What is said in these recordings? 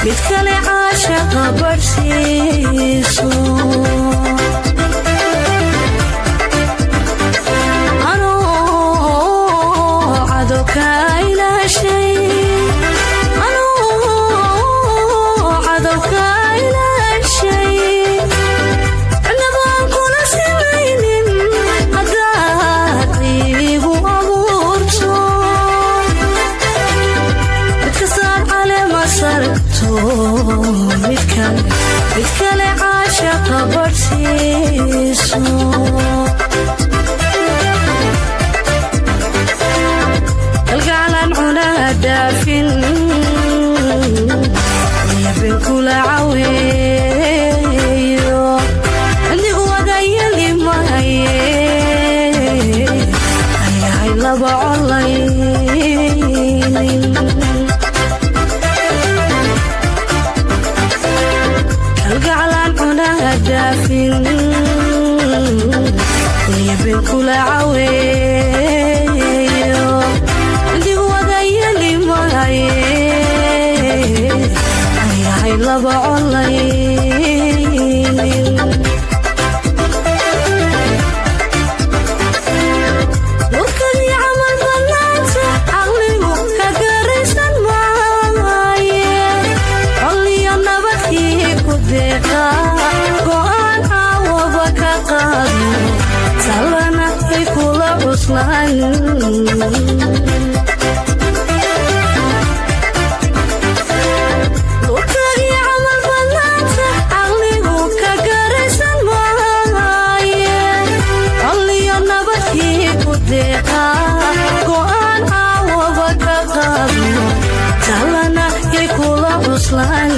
midkale caashaqa barhsiiso anoo cadow ka ilaashay cidnabaan kula simaynin haddaad iigu abuurto midkastaad caleema sarto midkale caashaqa barhsiiso kalgacalan cunaha dhaafin yabin kula caweeyo indigu wagayalimahaye ayahay laba colaynin kalgacalan cunaha dhaafin yabin kula caweeyo indigu wagayalimahaye ayahay laba colaynin warkadii camal banaanta caqligu ka garaysan maaye colliyo nabadkii ku deeqa go'aan caawaba ka qaado talana ay kula cuslaan go'aan caawaba ka qaado talana yay kula cuslaan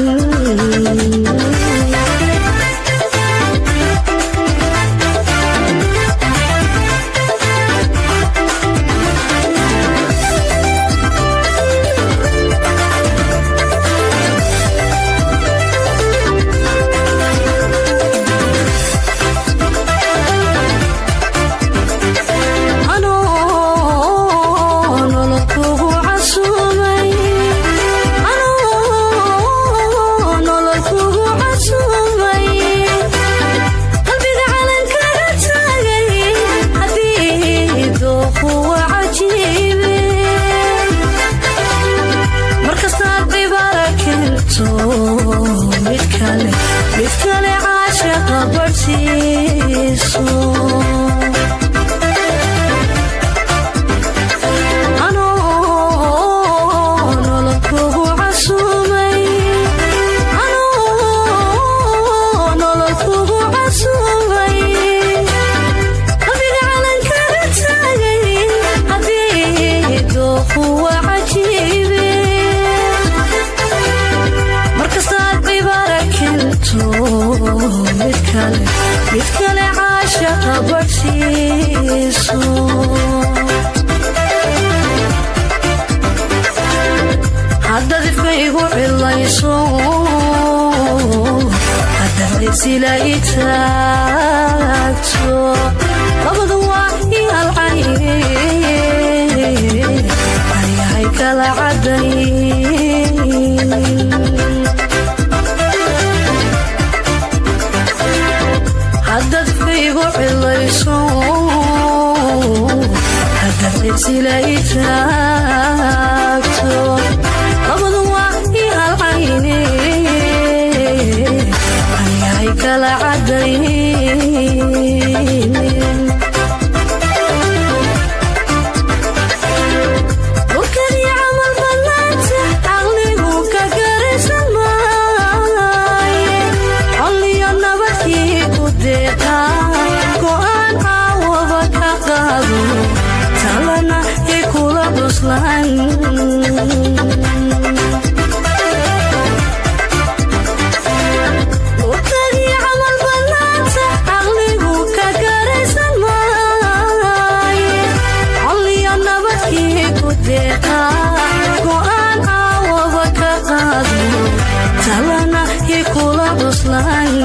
midkale caashaqa barhsiiso anoo nolol kugu casumay qalbiga calankala taagay haddii dooqu waa cajiibe markastaad cibaarakinto midkale caashaqa barhsiiso haddaad ifka igu cilayso haddaad isila i taagto labadu waa i halcayne ayahay kala cadaynin haddaad igu cilayso haddaad isila i taagto labadu waa i halcayne ayahay kala cadaynin cuslayn utagii camal banaanta caqligu ka garaysan maaye colliyo nabadkii ku deeqa go'aan caawaba ka qaadmo talana i kula cuslayn